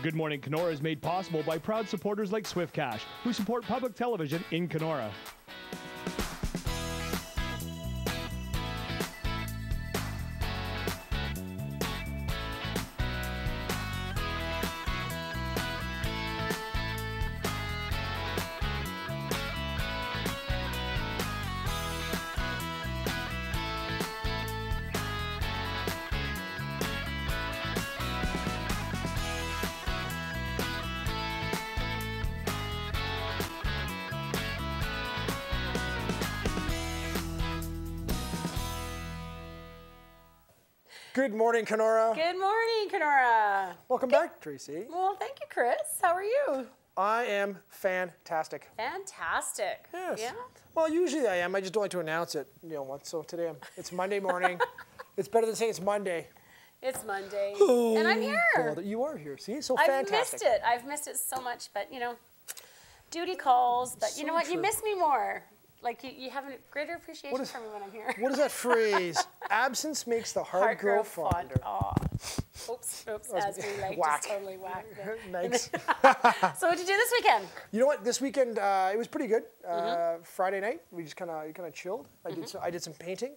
Good Morning Kenora is made possible by proud supporters like Swift Cash, who support public television in Kenora. Good morning, Kenora. Good morning, Kenora. Welcome back, Tracy. Well, thank you, Chris. How are you? I am fantastic. Fantastic. Yes. Yeah? Well, usually I am. I just don't like to announce it, once. So today it's Monday morning. It's better than saying it's Monday. It's Monday, and I'm here. God, you are here. See, so I've fantastic. missed it. I've missed it so much, but duty calls. But you know what? true. You miss me more. Like you have a greater appreciation for me when I'm here. What is that phrase? Absence makes the heart grow fonder. Aw. Oops, as we like Whack. just totally whacked it. Nice. So what did you do this weekend? You know what? This weekend it was pretty good. Friday night we just kind of chilled. I did some painting.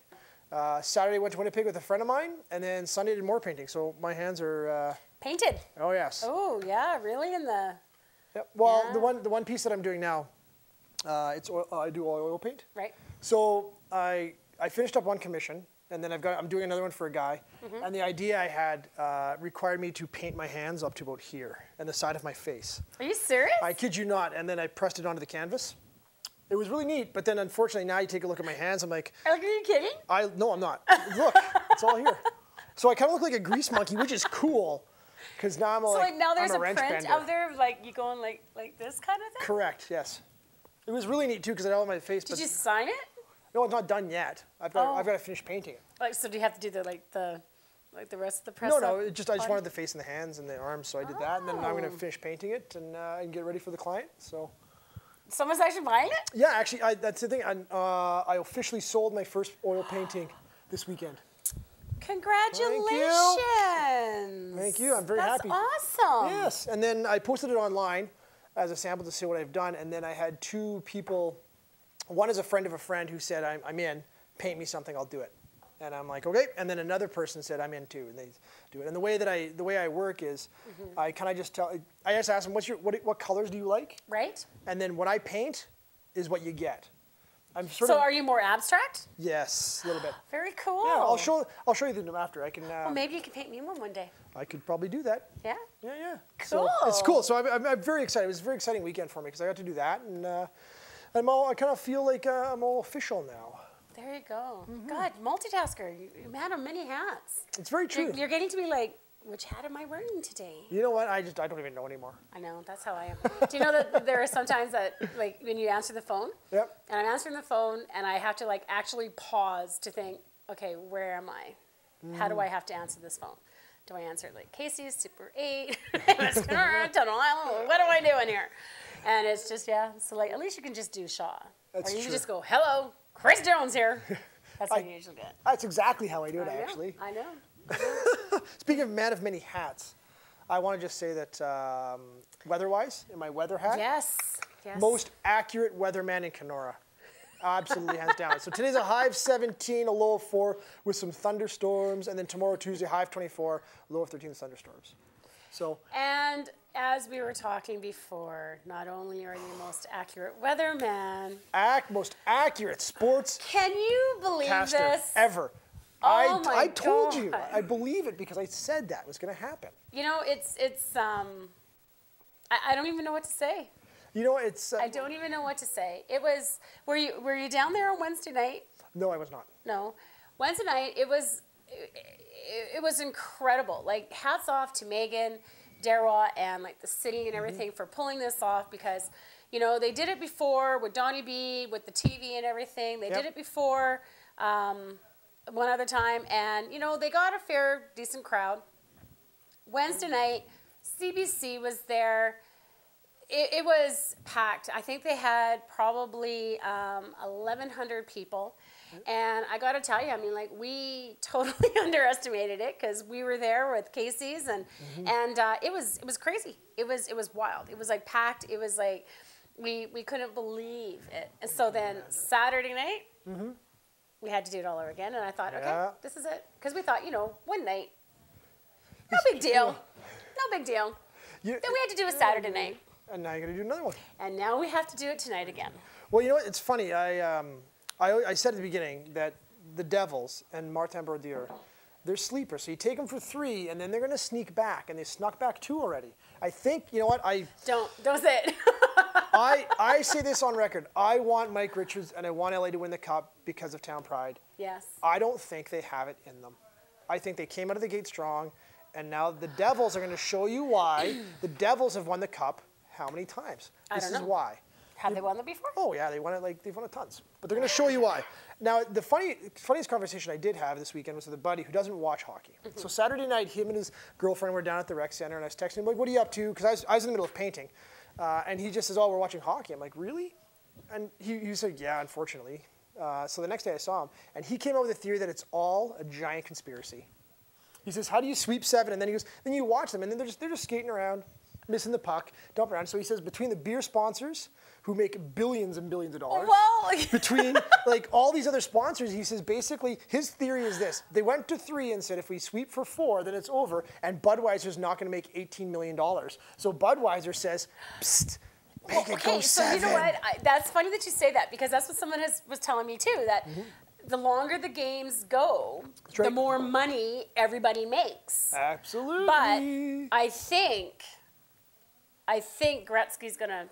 Saturday went to Winnipeg with a friend of mine, and then Sunday did more painting. So my hands are Painted. Oh yes. Oh yeah, really in the. Yep. Well, Yeah. the one piece that I'm doing now, it's oil, I do oil paint. Right. So I finished up one commission, and then I'm doing another one for a guy. And the idea I had required me to paint my hands up to about here and the side of my face. Are you serious? I kid you not. And then I pressed it onto the canvas. It was really neat, but then unfortunately now you take a look at my hands, I'm like, Are you kidding? no, I'm not. Look, it's all here. So I kind of look like a grease monkey, which is cool, because now I'm So like now there's I'm a wrench print bender. out there of like you going like this kind of thing? Correct. Yes. It was really neat too because I had it on my face. Did you sign it? No, it's not done yet. I've got to finish painting it. Like so, do you have to do the rest of the press? No. I just wanted the face and the hands and the arms, so I did that, and then I'm going to finish painting it and get ready for the client. So. Someone's actually buying it? Yeah, actually, that's the thing. I officially sold my first oil painting this weekend. Congratulations! Thank you. I'm very happy. That's awesome. Yes, and then I posted it online as a sample to see what I've done, and then I had two people. One is a friend of a friend who said, I'm in, paint me something, I'll do it. And I'm like, okay. And then another person said, I'm in too, and they do it. And the way I work is, I kind of just I just ask them, what colors do you like? Right. And then what I paint is what you get. So are you more abstract? Yes, a little bit. Very cool. Yeah, I'll show you them after. I can. Well, maybe you can paint me one day. I could probably do that. Yeah. Yeah. Cool. So it's cool. So I'm very excited. It was a very exciting weekend for me because I got to do that, and I kind of feel like I'm all official now. There you go. God, multitasker. You man of many hats. It's very true. You're getting to be like, which hat am I wearing today? You know what? I don't even know anymore. I know, that's how I am. Do you know that there are sometimes that, like, when you answer the phone, Yep. and I'm answering the phone, and I have to, like, actually pause to think, okay, where am I? How do I have to answer this phone? Do I answer, like, Casey's Super 8, Tunnel Island, what am I doing here? And it's just, so, like, at least you can just do Shaw. That's or you true. can just go, hello, Chris Jones here. That's what you usually get. That's exactly how I do it, actually. I know. Speaking of man of many hats, I want to just say that weather-wise, in my weather hat, Yes. most accurate weatherman in Kenora. Absolutely, hands down. So today's a high of 17, a low of 4 with some thunderstorms, and then tomorrow, Tuesday, high of 24, low of 13 thunderstorms. So. And as we were talking before, not only are you the most accurate weatherman, Most accurate sports can you believe caster this? ever. Oh my I told you. God. I believe it because I said that was going to happen. You know, I don't even know what to say. You know, it's. I don't even know what to say. It was. Were you down there on Wednesday night? No, I was not. No, Wednesday night. It was incredible. Like, hats off to Megan, Dara, and like the city and everything for pulling this off because, they did it before with Donnie B, with the TV and everything. They did it before one other time, and they got a fair, decent crowd. Wednesday night, CBC was there. It was packed. I think they had probably 1,100 people. And I got to tell you, I mean, like, we totally underestimated it because we were there with Casey's, and it was crazy. It was wild. It was like packed. It was like we couldn't believe it. And so then Saturday night, we had to do it all over again. And I thought, okay, this is it, because we thought, one night, no big deal, no big deal. Then we had to do a Saturday night. And now you're going to do another one. And now we have to do it tonight again. Well, you know what? It's funny. I said at the beginning that the Devils and Martin Brodeur, they're sleepers. So you take them for 3, and then they're going to sneak back. And they snuck back 2 already. I think, you know what? Don't say it. I say this on record. I want Mike Richards, and I want LA to win the Cup because of town pride. Yes. I don't think they have it in them. I think they came out of the gate strong, and now the Devils are going to show you why the Devils have won the Cup how many times. I don't know. This is why. Have they won it before? Oh yeah, they've won it tons. But they're going to show you why. Now, the funniest conversation I did have this weekend was with a buddy who doesn't watch hockey. So Saturday night, him and his girlfriend were down at the rec center, and I was texting him like, "What are you up to?" Because I was in the middle of painting, and he just says, "Oh, we're watching hockey." I'm like, "Really?" And he said, "Yeah, unfortunately." So the next day I saw him, and he came up with a theory that it's all a giant conspiracy. He says, "How do you sweep 7?" And then he goes, "Then you watch them, and then they're just skating around, missing the puck, dumping around." So he says, between the beer sponsors, who make billions and billions of dollars, between like all these other sponsors, he says basically his theory is this: they went to 3 and said, if we sweep for 4, then it's over, and Budweiser's not going to make $18 million. So Budweiser says, "Psst, make it go 7." So you know what? That's funny that you say that, because that's what someone was telling me too, that the longer the games go, the more money everybody makes. Absolutely. But I think Gretzky's going to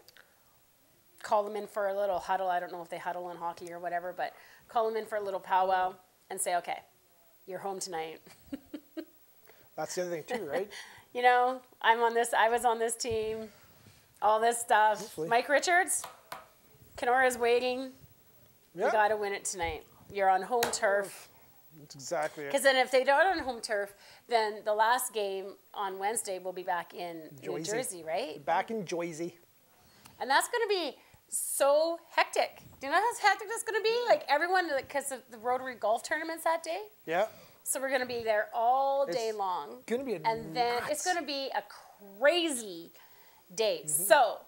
call them in for a little huddle. I don't know if they huddle in hockey or whatever, but call them in for a little powwow and say, "Okay, you're home tonight." That's the other thing too, right? I was on this team, all this stuff. Hopefully. Mike Richards, Kenora's waiting. Yeah. You got to win it tonight. You're on home turf. That's exactly it. Because then if they don't on home turf, then the last game on Wednesday will be back in New Jersey, right? Back in Jersey. And that's going to be so hectic. Do you know how hectic that's going to be? Like everyone, because of the Rotary Golf tournaments that day. Yeah. So we're going to be there all day long. Going to be and then it's going to be a crazy day. So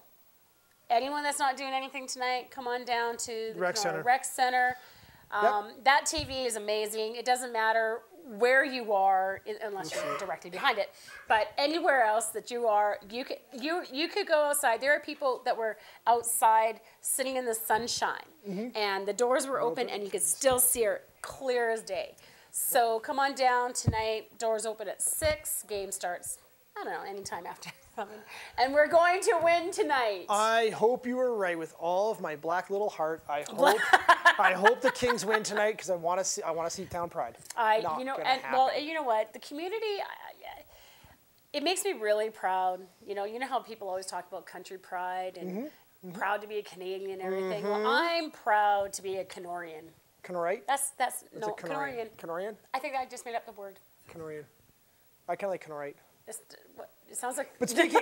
anyone that's not doing anything tonight, come on down to the Rec Center. That TV is amazing. It doesn't matter where you are, unless you're directly behind it, but anywhere else that you are, you could go outside. There are people that were outside sitting in the sunshine, and the doors were open, and you could still see it clear as day. So come on down tonight. Doors open at 6. Game starts, I don't know, anytime after 7. And we're going to win tonight. I hope you were right with all of my black little heart. I hope the Kings win tonight, because I want to see town pride. You know what? The community, it makes me really proud. You know how people always talk about country pride and proud to be a Canadian and everything. Well, I'm proud to be a Kenorian. Kenorite? Kenorian. Kenorian? I think I just made up the word. Kenorian. I kind of like Kenorite. It sounds like. But speaking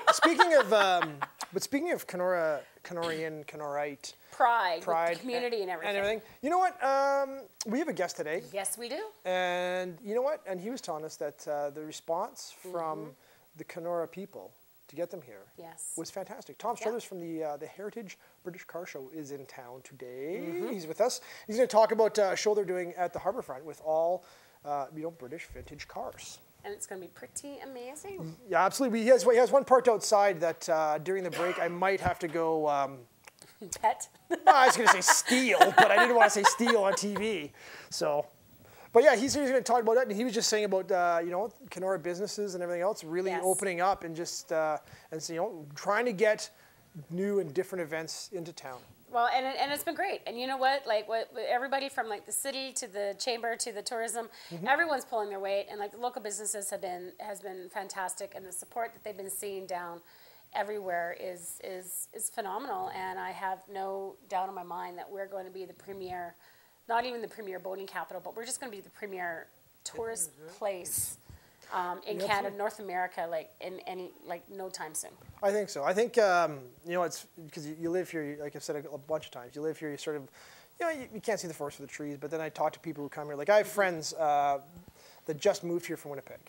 of Kenora, Kenorian, Kenorite. Pride, with the community and everything. You know what? We have a guest today. Yes, we do. And you know what? And he was telling us that the response from the Kenora people to get them here was fantastic. Tom Struthers from the Heritage British Car Show is in town today. He's with us. He's going to talk about a show they're doing at the Harbourfront with all British vintage cars. And it's going to be pretty amazing. Yeah, absolutely. He has one parked outside that during the break I might have to go... Pet? I was going to say steal, but I didn't want to say steal on TV. So, but yeah, he's going to talk about that. And he was just saying about, Kenora businesses and everything else really opening up and just, trying to get new and different events into town. Well, and it's been great. And you know what? Like everybody from like the city to the chamber to the tourism, everyone's pulling their weight. And like the local businesses has been fantastic. And the support that they've been seeing down everywhere is phenomenal. And I have no doubt in my mind that we're going to be the premier, not even the premier boating capital, but we're just going to be the premier tourist place in Canada, North America, no time soon. I think so. I think it's because you live here. Like I've said a bunch of times, you live here. You sort of, you know, you can't see the forest for the trees, but then I talk to people who come here. Like I have friends that just moved here from Winnipeg.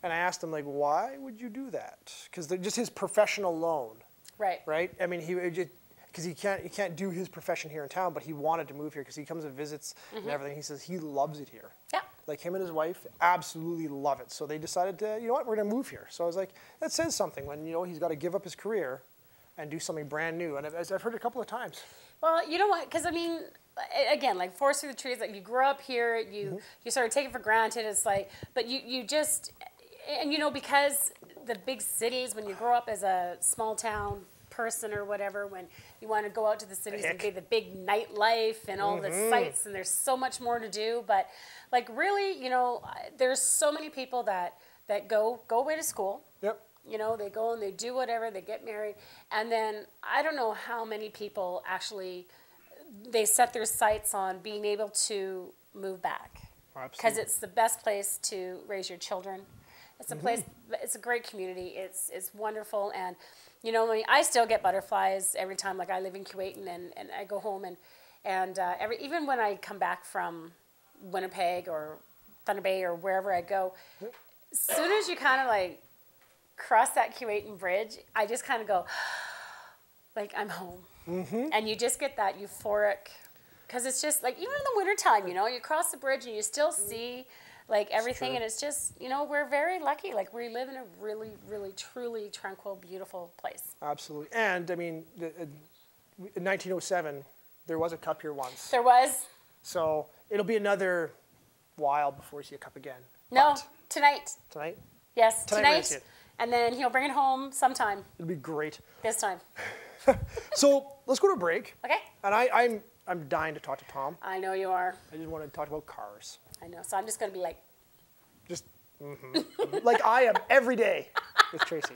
And I asked him, like, why would you do that? Because just his profession alone. Right. Right? I mean, because he can't do his profession here in town, but he wanted to move here because he comes and visits and everything. He says he loves it here. Yeah. Like him and his wife absolutely love it. So they decided to, you know what, we're going to move here. So I was like, that says something when, you know, he's got to give up his career and do something brand new. And I've heard it a couple of times. Well, you know what? Because I mean, again, like forest through the trees. Like you grew up here, you sort of take it for granted. It's like, but you just, and you know, because the big cities, when you grow up as a small town person or whatever, when you want to go out to the cities and be the big nightlife and all the sights, and there's so much more to do. But like really, you know, there's so many people that go away to school. Yep. You know, they go and they do whatever, they get married, and then I don't know how many people actually, they set their sights on being able to move back. Because it's the best place to raise your children. It's a place, it's a great community, it's wonderful, and you know, I still get butterflies every time, like I live in Kuwait, and I go home, and even when I come back from Winnipeg or Thunder Bay or wherever I go, as soon as you kind of like cross that Kuwaitan bridge, I just kind of go, like, I'm home. And you just get that euphoric, because it's just like, even in the wintertime, you know, you cross the bridge and you still see like everything, and it's just, you know, we're very lucky. Like we live in a really, really, truly tranquil, beautiful place. Absolutely. And I mean, in 1907, there was a cup here once. There was. So it'll be another while before we see a cup again. No, tonight. Tonight? Yes, Tonight we're gonna see tonight. it. And then he'll bring it home sometime. It'll be great. This time. So let's go to a break. Okay. And I'm dying to talk to Tom. I know you are. I just want to talk about cars. I know. So I'm just going to be like. Just, like I am every day with Tracy.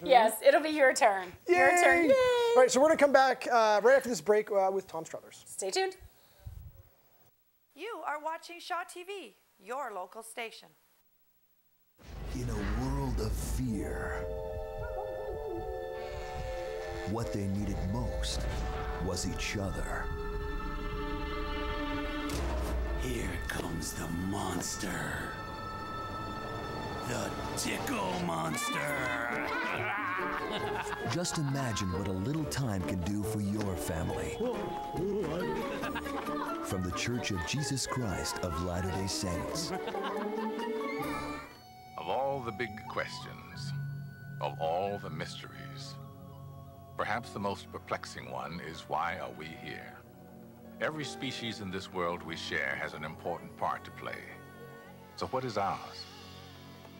Yes, it'll be your turn. Yay! Your turn. Yay! All right, so we're going to come back right after this break with Tom Struthers. Stay tuned. You are watching Shaw TV, your local station. In a world of fear, what they needed most was each other. Here comes the monster. The Tickle Monster. Just imagine what a little time can do for your family. From the Church of Jesus Christ of Latter-day Saints. Of all the big questions, of all the mysteries, perhaps the most perplexing one is, why are we here? Every species in this world we share has an important part to play. So what is ours?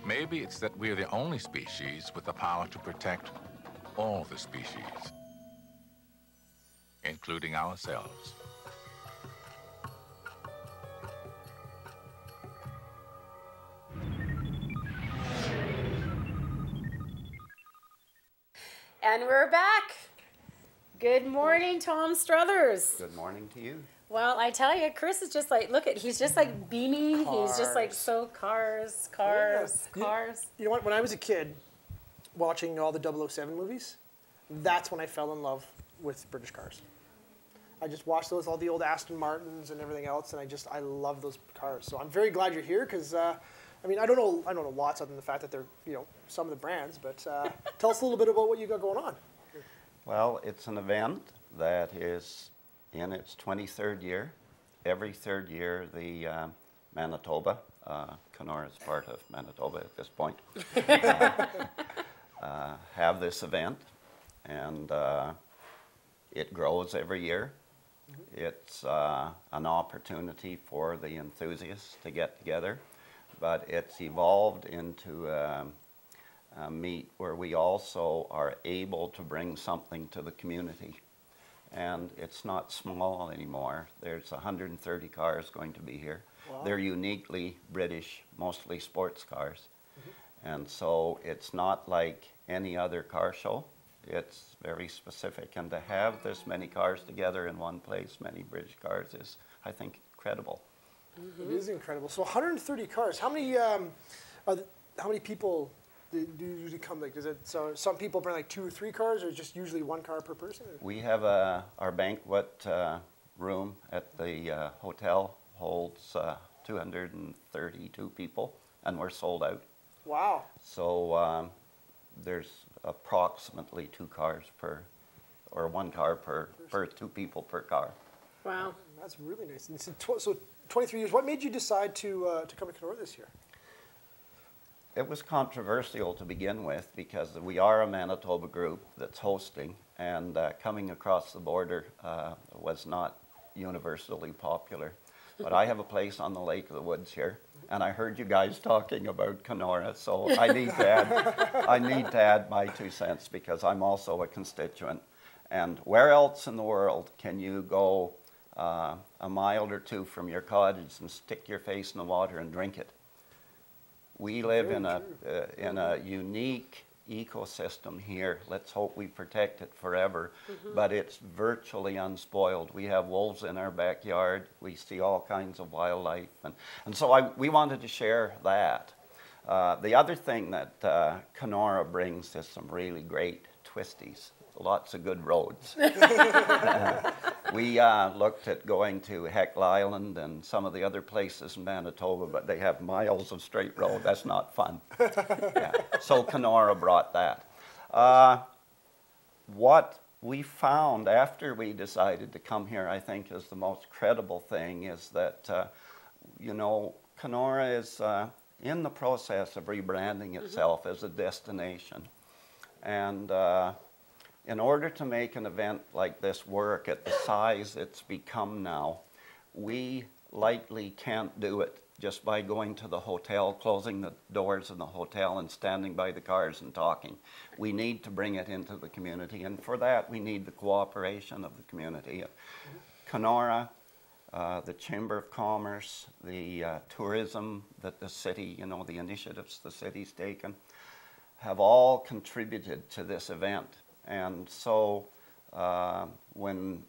Maybe it's that we're the only species with the power to protect all the species, including ourselves. And we're back. Good morning, Tom Struthers. Good morning to you. Well, I tell you, Chris is just like, he's just like beaming. Cars. He's just like, so cars. You know what? When I was a kid, watching all the 007 movies, that's when I fell in love with British cars. I just watched those, all the old Aston Martins and everything else, and I love those cars. So I'm very glad you're here, because I mean, I don't know lots other than the fact that they're, you know, some of the brands, but tell us a little bit about what you got going on. Well, it's an event that is in its 23rd year. Every third year, the Manitoba, Kenora is part of Manitoba at this point, have this event, and it grows every year. It's an opportunity for the enthusiasts to get together, but it's evolved into a meet where we also are able to bring something to the community. And it's not small anymore. There's 130 cars going to be here. Wow. They're uniquely British, mostly sports cars. And so it's not like any other car show. It's very specific. And to have this many cars together in one place, many British cars, is, I think, incredible. It is incredible. So 130 cars. How many people do usually come? Like, so some people bring like 2 or 3 cars, or just usually 1 car per person? We have our banquet room at the hotel holds 232 people, and we're sold out. Wow. So there's approximately 2 cars per, or 1 car per 2 people per car. Wow. That's really nice. And so 23 years. What made you decide to come to Kenora this year? It was controversial to begin with because we are a Manitoba group that's hosting, and coming across the border was not universally popular. But I have a place on the Lake of the Woods here, and I heard you guys talking about Kenora, so I need to add my 2 cents because I'm also a constituent. And where else in the world can you go a mile or 2 from your cottage and stick your face in the water and drink it? We live in a unique ecosystem here. Let's hope we protect it forever, but it's virtually unspoiled. We have wolves in our backyard. We see all kinds of wildlife, and so we wanted to share that. The other thing that Kenora brings is some really great twisties. Lots of good roads. We looked at going to Heckle Island and some of the other places in Manitoba, but they have miles of straight road. That's not fun. Yeah. So Kenora brought that. What we found after we decided to come here, I think, is the most credible thing is that, you know, Kenora is in the process of rebranding itself as a destination. And in order to make an event like this work at the size it's become now, we likely can't do it just by going to the hotel, closing the doors in the hotel and standing by the cars and talking. We need to bring it into the community, and for that we need the cooperation of the community. Kenora, the Chamber of Commerce, the tourism that the city, you know, the initiatives the city's taken, have all contributed to this event. And so when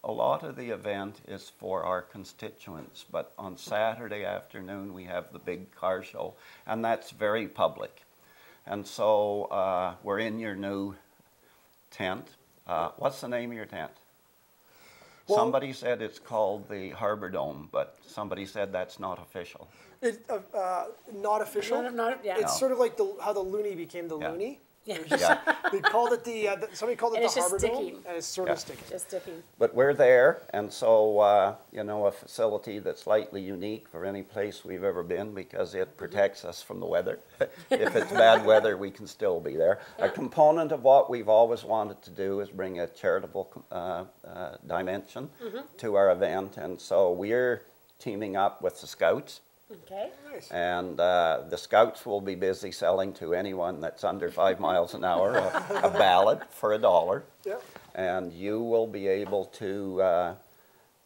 a lot of the event is for our constituents, but on Saturday afternoon we have the big car show, and that's very public. And so we're in your new tent. What's the name of your tent? Well, somebody said it's called the Harbor Dome, but somebody said that's not official. Not official? Yeah. It's sort of like how the Loonie became the Loonie. Yeah. They called it somebody called it the Harbor Dome, and it's sort of sticking. Just sticking. But we're there, and so, you know, a facility that's slightly unique for any place we've ever been because it protects us from the weather. If it's bad weather, we can still be there. A component of what we've always wanted to do is bring a charitable dimension to our event, and so we're teaming up with the Scouts. Okay. Nice. And the Scouts will be busy selling to anyone that's under 5 miles an hour a ballot for $1. Yep. And you will be able to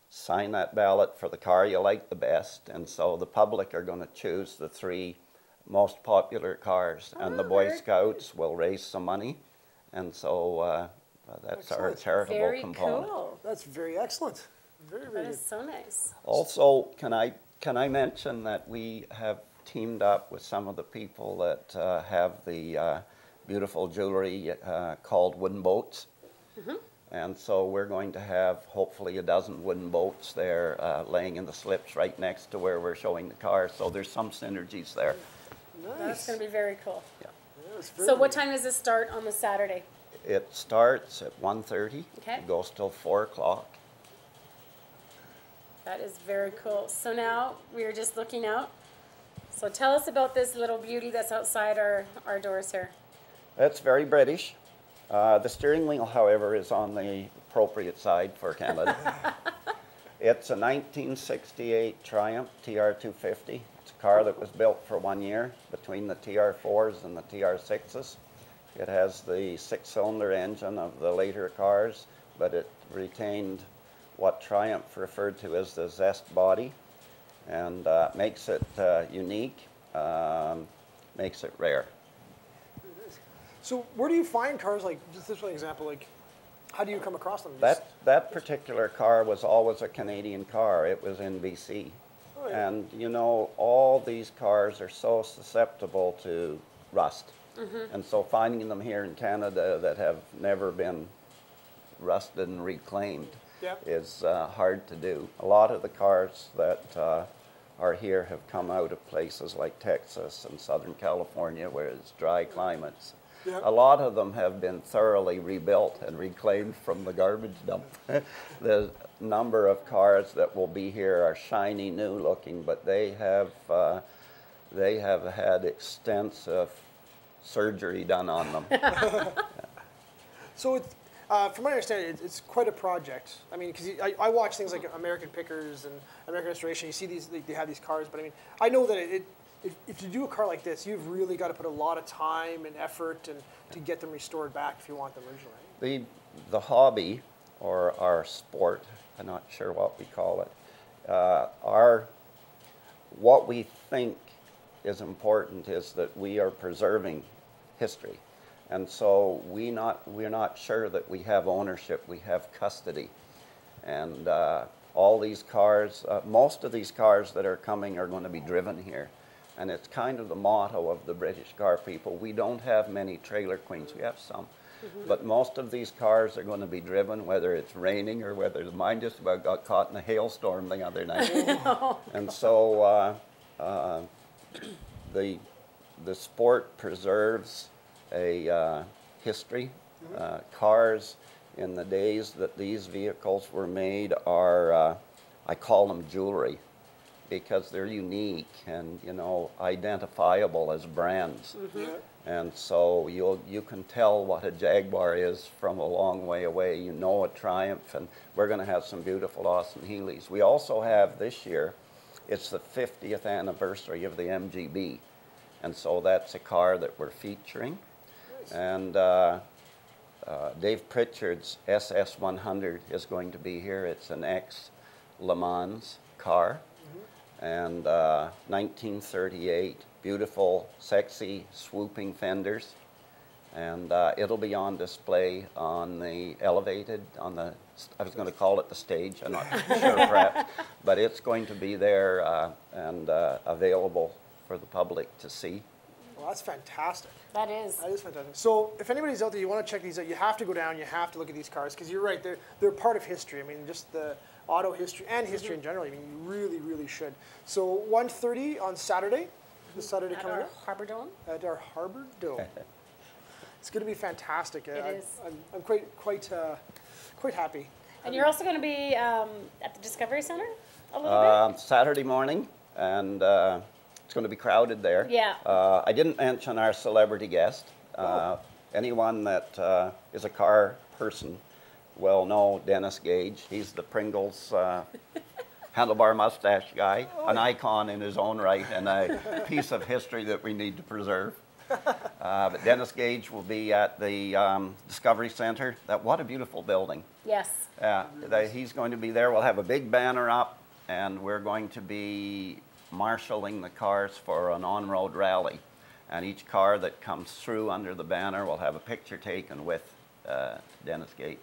sign that ballot for the car you like the best. And so the public are going to choose the 3 most popular cars. And the Boy Scouts will raise some money. And so that's our charitable Very component. Cool. That's very excellent. Very, very That is good. so nice. Also, can I mention that we have teamed up with some of the people that have the beautiful jewelry called wooden boats. And so we're going to have hopefully a dozen wooden boats there laying in the slips right next to where we're showing the cars. So there's some synergies there. Nice. That's going to be very cool. Yeah. So what time does this start on the Saturday? It starts at 1:30. Okay. It goes till 4 o'clock. That is very cool. So now we are just looking out. So tell us about this little beauty that's outside our doors here. That's very British. The steering wheel, however, is on the appropriate side for Canada. It's a 1968 Triumph TR250. It's a car that was built for 1 year between the TR4s and the TR6s. It has the 6-cylinder engine of the later cars, but it retained what Triumph referred to as the zest body, and makes it unique, makes it rare. So where do you find cars like, just this one example, like how do you come across them? That particular car was always a Canadian car. It was in BC. Oh, yeah. And you know, all these cars are so susceptible to rust. And so finding them here in Canada that have never been rusted and reclaimed is hard to do. A lot of the cars that are here have come out of places like Texas and Southern California where it's dry climates. A lot of them have been thoroughly rebuilt and reclaimed from the garbage dump. The number of cars that will be here are shiny new looking, but they have had extensive surgery done on them. So from my understanding, it's quite a project. I mean, because I watch things like American Pickers and American Restoration. You see these, they have these cars, but I mean, I know that if you do a car like this, you've really got to put a lot of time and effort and to get them restored back if you want them originally. The hobby, or our sport, I'm not sure what we call it, what we think is important is that we are preserving history. And so we're not sure that we have ownership, we have custody. And all these cars, most of these cars that are coming are going to be driven here. And it's kind of the motto of the British car people. We don't have many trailer queens, we have some. But most of these cars are going to be driven, whether it's raining or whether mine just about got caught in a hailstorm the other night. And so the sport preserves a history. Cars in the days that these vehicles were made are, I call them jewelry, because they're unique and, you know, identifiable as brands. And so you can tell what a Jaguar is from a long way away. You know a Triumph, and we're going to have some beautiful Austin Healey's. We also have this year, it's the 50th anniversary of the MGB. And so that's a car that we're featuring. And Dave Pritchard's SS100 is going to be here. It's an ex-Le Mans car. And 1938, beautiful, sexy, swooping fenders. And it'll be on display on the elevated, on the, I was going to call it the stage, I'm not sure perhaps, but it's going to be there and available for the public to see. Well, that's fantastic. That is. That is fantastic. So if anybody's out there, you want to check these out, you have to go down, you have to look at these cars, because you're right, they're part of history. I mean, just the auto history and history in general. I mean, you really, really should. So 1:30 on Saturday, this Saturday coming up. At our Harbor Dome. At our Harbor Dome. It's going to be fantastic. It is. I'm quite happy. And you're also going to be at the Discovery Center a little bit? Saturday morning, and it's going to be crowded there. Yeah. I didn't mention our celebrity guest. Anyone that is a car person will know Dennis Gage. He's the Pringles handlebar mustache guy, an icon in his own right and a piece of history that we need to preserve. But Dennis Gage will be at the Discovery Center. What a beautiful building. Yes. He's going to be there. We'll have a big banner up, and we're going to be marshalling the cars for an on-road rally. And each car that comes through under the banner will have a picture taken with Dennis Gage.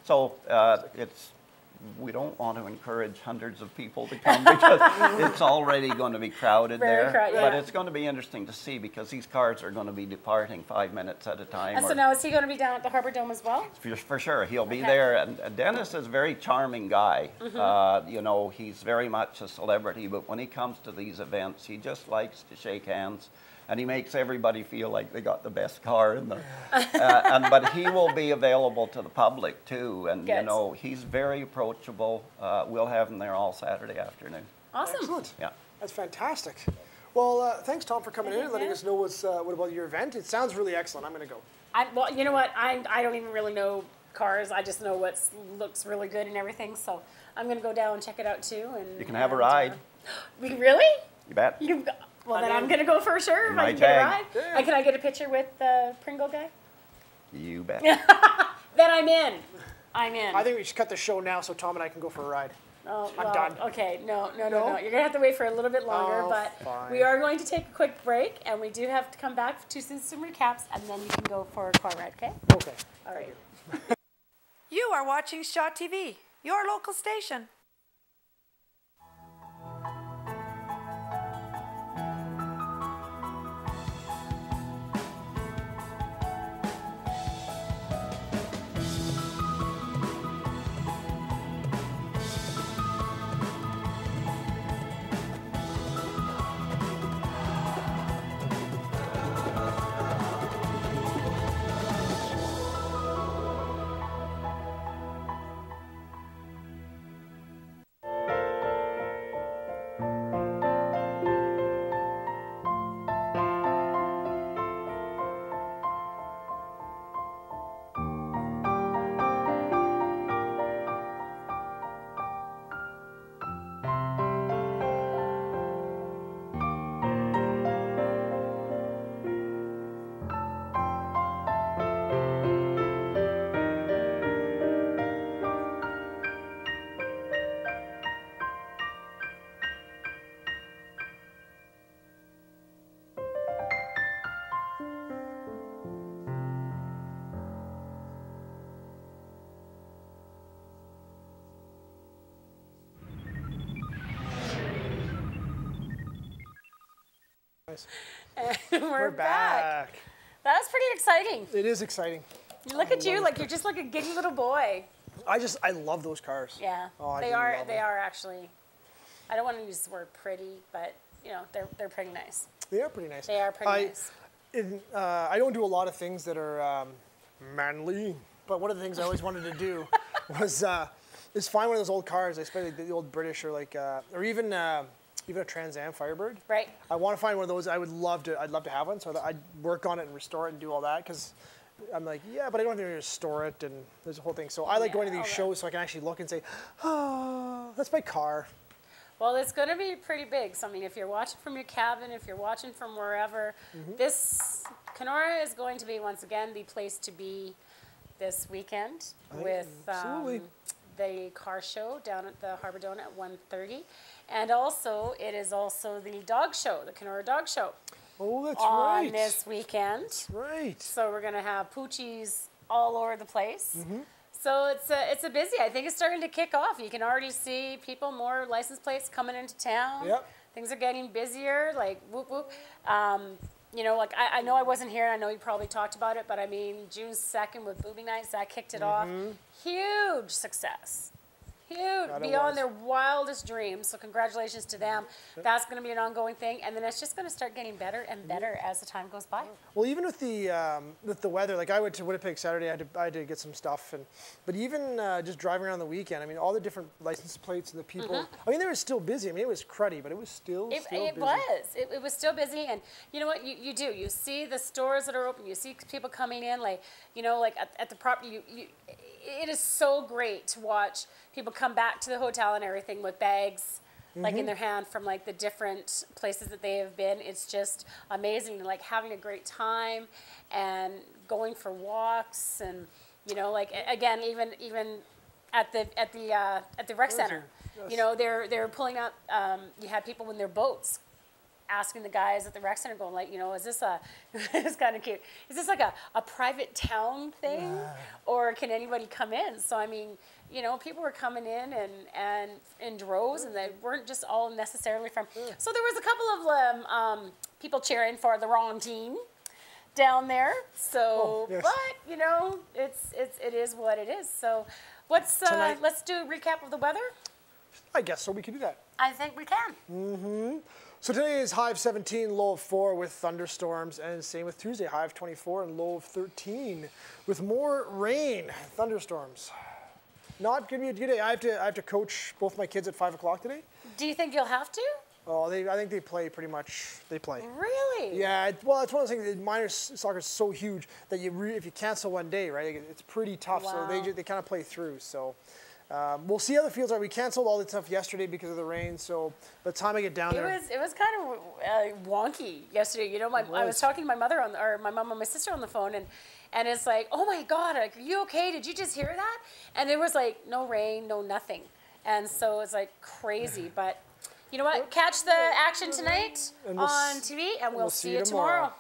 So we don't want to encourage hundreds of people to come because it's already going to be crowded there. But it's going to be interesting to see because these cars are going to be departing 5 minutes at a time. And so now is he going to be down at the Harbor Dome as well? For sure. He'll be there. And Dennis is a very charming guy. You know, he's very much a celebrity, but when he comes to these events, he just likes to shake hands. And he makes everybody feel like they got the best car in the. But he will be available to the public too, and you know he's very approachable. We'll have him there all Saturday afternoon. Awesome. Excellent. Yeah. That's fantastic. Well, thanks Tom for coming in and letting us know what about your event. It sounds really excellent. I'm going to go. Well, you know what? I don't even really know cars. I just know what looks really good and everything. So I'm going to go down and check it out too. And you can have a ride. Really? You bet. Well, then I'm going to go for sure if I can get a ride. And can I get a picture with the Pringle guy? You bet. Then I'm in. I'm in. I think we should cut the show now so Tom and I can go for a ride. Oh, I'm done. Okay, no. You're going to have to wait for a little bit longer, but fine. we are going to take a quick break, and we do have to come back to do some recaps, and then you can go for a car ride, okay? Okay. All right. You are watching Shaw TV, your local station. guys. And we're back. That was pretty exciting. It is exciting. Look at you, like you're just like a giddy little boy. I love those cars. Yeah, Oh, they are actually. I don't want to use the word pretty, but you know they're pretty nice. They are pretty nice. They are pretty nice. I don't do a lot of things that are manly, but one of the things I always wanted to do was is find one of those old cars, especially the old British or like or even a Trans Am Firebird. Right. I want to find one of those. I'd love to have one, so I'd work on it and restore it and do all that because. I'm like, yeah, but I don't have to store it, and there's a whole thing. So I like going to these shows so I can actually look and say, oh, that's my car. Well, it's going to be pretty big. So, I mean, if you're watching from your cabin, if you're watching from wherever, this Kenora is going to be, once again, the place to be this weekend with the car show down at the Harbor Dome at 1:30. And also, it is also the dog show, the Kenora Dog Show. Oh, that's on right. this weekend. That's right. So we're gonna have poochies all over the place. So it's a busy. I think it's starting to kick off. You can already see people, more license plates coming into town. Yep. Things are getting busier. Like whoop whoop. You know, like I know I wasn't here. I know you probably talked about it, but I mean June 2nd with Booby Nights, that kicked it off. Huge success. Huge, beyond their wildest dreams. So congratulations to them. That's going to be an ongoing thing, and then it's just going to start getting better and better as the time goes by. Well, even with the weather, like I went to Winnipeg Saturday, I had to get some stuff, but even just driving around the weekend, I mean, all the different license plates and the people. I mean, they were still busy. I mean, it was cruddy, but it was still busy. It was still busy, and you know what? You see the stores that are open. You see people coming in, like you know, like at the property. It is so great to watch people come back to the hotel and everything with bags like in their hand from like the different places that they have been. It's just amazing, like having a great time and going for walks, and you know, like again, even at the rec center, you know, they're pulling up. You had people in their boats asking the guys at the rec center, going like, you know, is this it's kind of cute. Is this like a private town thing, or can anybody come in? So I mean, you know, people were coming in and in droves, and they weren't just all necessarily from. So there was a couple of people cheering for the wrong team down there. So, but you know, it is what it is. So, let's do a recap of the weather. I guess so. We can do that. I think we can. So today is high of 17, low of 4 with thunderstorms, and same with Tuesday, high of 24 and low of 13 with more rain, thunderstorms. Not going to be a good day. I have to coach both my kids at 5 o'clock today. Do you think you'll have to? Oh, I think they play pretty much. They play. Really? Yeah. Well, it's one of those things. Minor soccer is so huge that if you cancel one day, right, it's pretty tough. Wow. So they kind of play through. So. We'll see how the fields are. We canceled all the stuff yesterday because of the rain, so by the time I get down there... It was kind of wonky yesterday. You know, I was talking to my mother or my mom and my sister on the phone, and it's like, oh my God, like, are you okay? Did you just hear that? And it was like, no rain, no nothing. And so it's like crazy, but you know what? Catch the action tonight on TV, and we'll see you tomorrow.